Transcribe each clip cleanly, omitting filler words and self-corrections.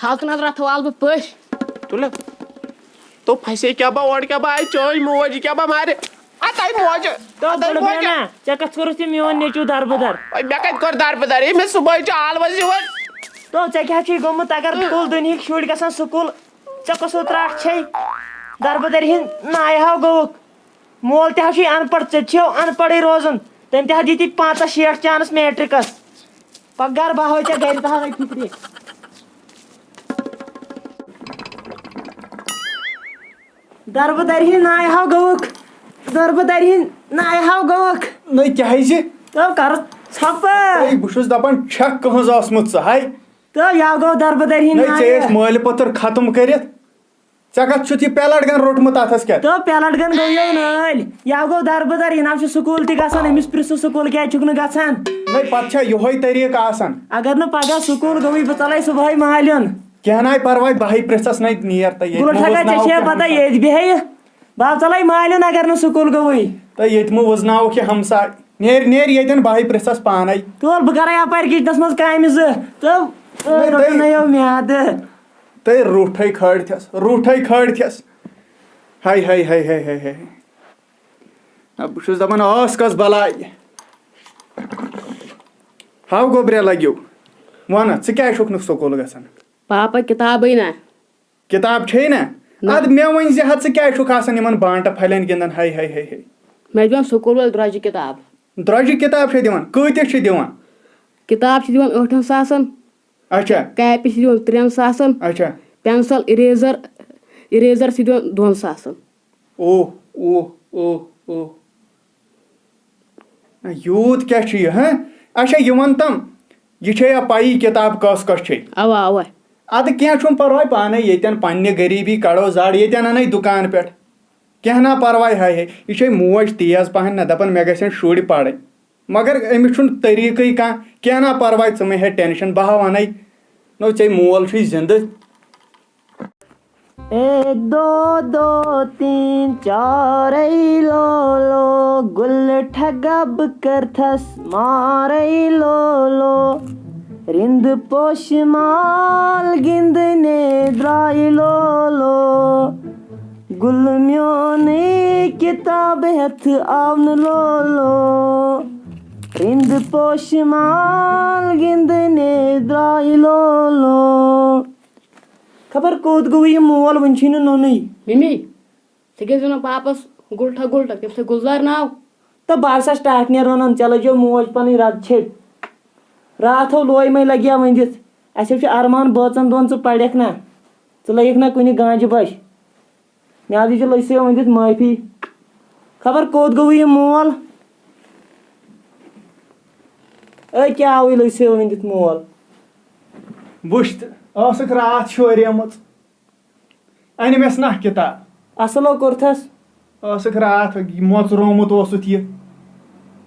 फालतू नजर थवाल बह पश तुला तो फसे क्या बा और क्या बा आई चोय मोज क्या बा मारे आताई मोज तो बड़ बेना चे कस करस ते मियोन नेचू दरबदर ओय मे कत कर दार ए मे सुबह च आलवज यवन तो चे क्या छी गोमत अगर कुल दुनिया शुड़ गसन स्कूल चे कसो त्राठ छै दरबदर हिन नाय हाव गो मोल ते छी अनपढ़ चे छो अनपढ़ रोजन तम ते दीती 65 चांस मैट्रिकस पगार बाहो चे घर तहा फिक्री दरबदर हिन नाय हाव गवक दरबदर हिन नाय हाव गवक नहीं क्या है तो कर छप बहुत दपान छक कहज आसमुत सहाय तो या गो दरबदर हिन नहीं चेस माल पत्र खत्म करित चे कत छुत ये पेलट गन रोटमुत अथस क्या तो पेलट गन गो नल या गो दरबदर हिन अब स्कूल ति गसन अमिस प्रिसु स्कूल क्या छुक न गसन नहीं पत यही तरीक आसन अगर न पगह स्कूल गई बह चल सुबह महलियन क्या ना परवाह बही प्रिसस नहीं नियर तो ये गुलठगा चे पता ये बेह बह चल महलियन अगर न स्कूल गई तो ये वजनाव कि हमसा नेर नेर ये बही प्रिसस पान तो बह कर अपर किचनस मज काम तो नयो म्याद तो रूठे खड़ थस हाय हाय हाय हाय हाय हाय अब बहुत दपान आस कस बलाय हाव गोबरे लग्यो वन क्या छुक स्कूल गसन पापा किताब ना किताब छे ना अद मे वन जत क्या छुक आसन यमन बांट फलन गिंदन हाय हाय हाय हाय मे दिवान स्कूल वाल द्रज किताब द्रज किताब छे दिवान कतिस दिवान किताब छ दिवान 8 सासन अच्छा कैप छ दिवान 3 सासन अच्छा पेंसिल इरेजर छ दिवान 2 सासन ओ ओ ओ ओ यूत क्या छ ये अच्छा ये वन तम ये छे पाई किताब कस छे अवा अवा अद क्या परवाह पाने येतन पन्ने गरीबी कड़ो जाड़ येतन अन दुकान पे क्या ना परवाह हाय है ये मोज तेज पहन ना दपन मे गन शुर पड़ मगर अमिस तरीक कह क्या ना परवाह च मे टेंशन बह वन नो चे मोल जिंद 1 2 2 3 4 लो लो गुल ठगब करथस मारे लो लो रिंद पोश माल गिंद ने द्राय लो लो गुल म्योने किताब हथ आवन लो लो रिंद पोश माल गिंद ने द्राय लो लो खबर कोत गो ये मोल वन छी नोनी मिमी से के जना पापस गुलठा तम से गुलजार नाव तो बारसा स्टार्ट ने रोनन चलो जो मोज पन रात छे रात हो लोय में लगिया वंदित असे अरमान बचन दोन च पड़क ना च लगिक ना कुनी गांज बश मे दी लसे वंदित माफी खबर कोत गो ये मोल क्या आव लसे वंदित मोल बुश्त आसक रात शोरियमत अनमस ना किताब असलो कोरथस आसक रात मोचरोमुत ओसुत ये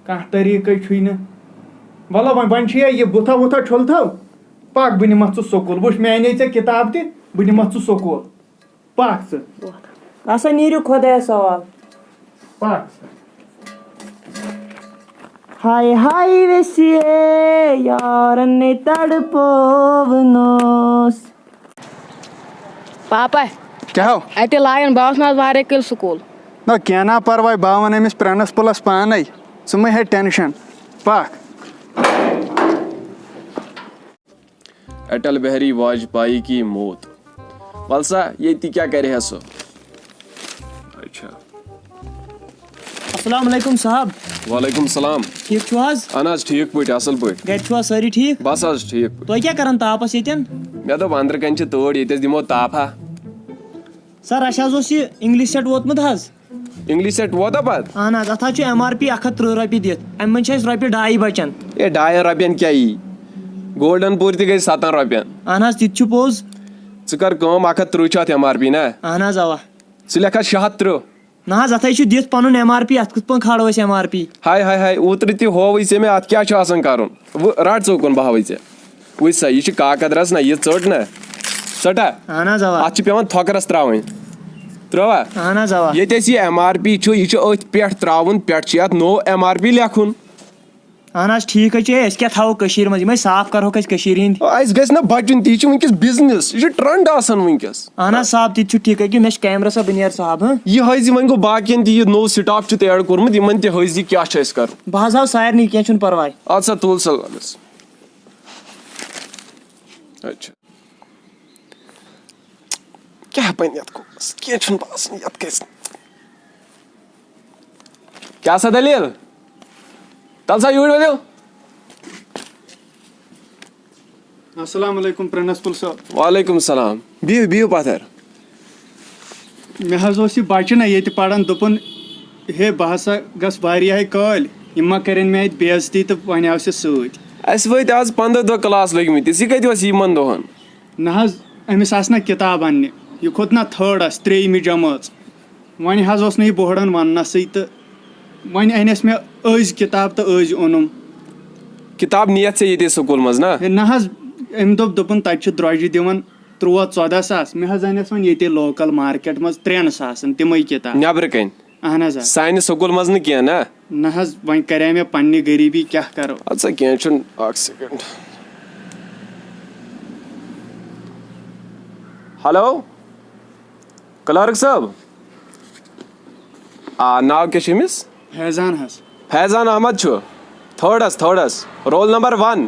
कह तरीक वल वन ये बुथा वुथा छुल थो पक बह निमत स्कूल बुश मे अने ऐ किताब तह बह निमत स्कूल पक असा नीरु खुदा सवाल पक हाय हाय वेसिए यार ने तड़पोवनोस पापा क्या हो अते लायन बास ना वारे कल स्कूल ना क्या ना परवाह बह वन अमिस प्रिंसिपलस पान च मे टेंशन पक अटल बिहारी वाजपेयी की मौत वलसा ये क्या करे है सो अच्छा अस्सलाम वालेकुम साहब वालेकुम सलाम ठीक छु आज अन ठीक पे असल पे घर छु सारी ठीक बस आज ठीक तो क्या करन तापस येतन मे दो अंदर कन तोड़ ये दिमो ताफा सर अस ये इंग्लिश सेट वोतमुत हज इंग्लिश सेट वोता पत अहन अत MRP 130 रपी दित अम मन रपी 2.5 बचन ये 2.5 रपियन क्या गोल्डन पूर तक गई 7 रपियन अहन तित पोज कर 130 MRP ना अहन अवा स लेखा 76 ना अत दित पन MRP अत कत पे खाड़ो MRP हाय हाय हाय ओतर तह होव मे अत क्या कर रट चौकन बहाव वो सा यह काकदरस ना यह चट ना चटा अत पे थोकरस त्रावन त्रुवा ये MRP यह अथ पे त्रावन पे नो MRP लेखुन اہن حظ ٹھیک حظ چھُ أسۍ کیٛاہ تھاوو کٔشیٖرِ منٛز یِمے صاف کرہوکھ أسۍ کٔشیٖرِ ہِنٛدۍ اَسہِ گژھِ نہ بچُن تی چھُ وٕنکیٚس بِزنس یہِ چھُ ٹرنڈ آسان وٕنکیٚس اہن حظ صاحب تہِ تہِ چھُ ٹھیٖک أکہِ مےٚ چھُ کیمرا صٲب بہٕ نیرٕ صاحب ہاں یہِ ہٲیزِ وۄنۍ گوٚو باقین تہِ یہِ نوٚو سٹاف چھُ ایڈ کوٚرمُت یِمن تہِ ہٲیزِ کیاہ چھُ اَسہِ کرُن بہٕ حظ ہاو سارنٕے کینٛہہ چھُنہٕ پرواے اَدٕ سا تُل سا اچھا کیاہ بنہِ یتھ کوکس کینٛہہ چھُنہٕ باسان یتھ گژھِ کیاہ سا دلیل تل سا یوٗرۍ ؤلِو السلام علیکم پرنسپل صٲب وعلیکم السلام بِہِو بِہِو پتھر مےٚ حظ اوس یہِ بچہِ نہ ییٚتہِ پران دوٚپُن ہے بہٕ ہسا گژھ واریاہے کٲلۍ یِم ما کرن مےٚ اَتہِ بے عزتی تہٕ وۄنۍ آو سُہ سۭتۍ اَسہِ وٲتۍ آز 15 دۄہ کلاس لٔگمٕتِس یہِ کتہِ اوس یِمن دۄہن نہ حظ أمِس آسہٕ نہ کِتاب اننہِ یہِ کھوٚت نہ تھٲڈس 3مہِ جمٲژ وۄنۍ حظ اوس نہٕ یہِ بوہڑان وننسٕے تہٕ وۄنۍ أنِس مےٚ أزۍ کِتاب تہٕ أزۍ اوٚنُم کِتاب نِیَتھ ژےٚ ییٚتے سکوٗل منٛز نا ہے نہ حظ أمۍ دوٚپُن تَتہِ چھِ درٛوجہِ دِوان 13-14 ساس مےٚ حظ أنِس وۄنۍ ییٚتہِ لوکل مارکیٹ منٛز 3 ساسن تِمے کِتاب نیبرٕ کَنۍ اہن حظ آ سانہِ سکوٗل منٛز نہٕ کینٛہہ نا نہ حظ وۄنۍ کرے مےٚ پننہِ غریٖبی کیٛاہ کرو اَدٕ سا کینٛہہ چھُنہٕ اکھ سیکنڈ ہیلو کلٲرٕک صٲب آ ناو کیٛاہ چھُ أمِس فیضان حظ فیضان احمد چھُ تھٲڈس رول نمبر 1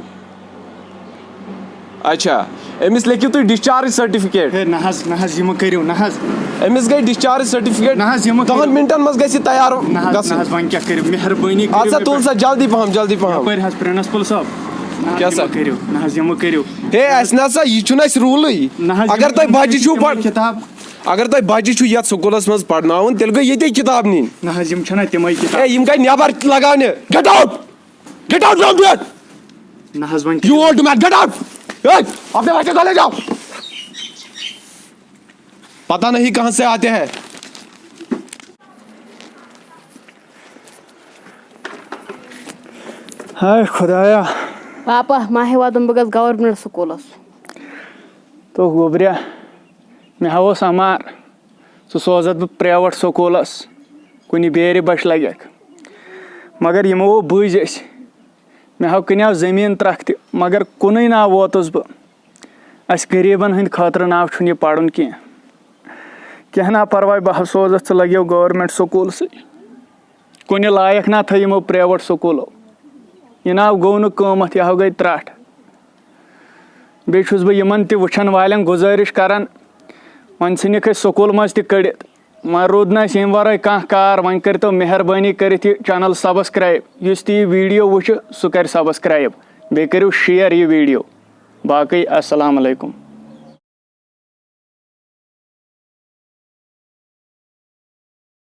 اچھا أمِس لیکھِو تُہۍ ڈِسچارٕج سرٹِفکیٹ ہے نہ حظ یہِ مہٕ کٔرِو نہ حظ أمِس گٔے ڈِسچارٕج سرٹِفکیٹ نہ حظ یہِ مہٕ 10 منٹن منٛز گژھِ یہِ تیار نہ حظ گژھٕنۍ وۄنۍ کیٛاہ کٔرِو مہربٲنی اَدٕ سا تُل سا جلدی پہم یپٲرۍ حظ پرنسپل صٲب کیٛاہ سا کٔرِو نہ حظ یہِ مہٕ کٔرِو ہے اَسہِ نہ سا یہِ چھُنہٕ اَسہِ روٗلٕے نہ حظ اگر تۄہہِ بچہِ چھُو کِتاب اگر تۄہہِ بچہِ چھُ یتھ سکوٗلس منٛز پرناوُن تیٚلہِ گٔے ییٚتے کِتاب نِنۍ نہ حظ یِم چھِنہ تِمے ہے کِتاب یِم گٔے نٮ۪بر لگاونہِ گیٹ آوُٹ نہ حظ وۄنۍ You want to man, get out! Hey, اپنے بچے کو لے جاؤ پتہ نہیں کہاں سے آتے ہیں ہاے خۄدایا پاپا ماہے واتن بہٕ گژھٕ گورمنٹ سکوٗلس تو گوٚبریا مےٚ ہاوُس اَمار ژٕ سوزَتھ بہٕ پرٛیویٹ سکوٗلَس کُنہِ بیرِ بچہِ لگٮ۪کھ مگر یِمو بٔزۍ أسۍ مےٚ ہاو کٕنیو زٔمیٖن ترٛکھ تہِ مگر کُنُے ناو ووتُس بہٕ اَسہِ غریٖبن ہٕنٛدِ خٲطرٕ ناو چھُنہٕ یہِ پرُن کینٛہہ نا پرواے بہٕ حظ سوزَتھ ژٕ لگیو گورمنٹ سکوٗلسٕے کُنہِ لایق نا تھٲے یِمو پرٛیویٹ سکوٗلو یہِ ناو گوٚو نہٕ قۭمَتھ یہِ ہاو گٔے ترٛٹھ بیٚیہِ چھُس بہٕ یِمن تہِ وٕچھن والٮ۪ن گُزٲرِش کران وۄنۍ ژھٕنِکھ أسۍ سکوٗل منٛز تہِ کٔڑِتھ وۄنۍ روٗد نہٕ اَسہِ ییٚمہِ وَرٲے کانٛہہ کار وۄنۍ کٔرۍتو مہربٲنی کٔرِتھ یہِ چینل سبسکرایب یُس تہِ یہِ ویٖڈیو وٕچھِ سُہ کرِ سبسکرایب بیٚیہِ کٔرِو شِیر یہِ ویٖڈیو باقٕے السلام علیکم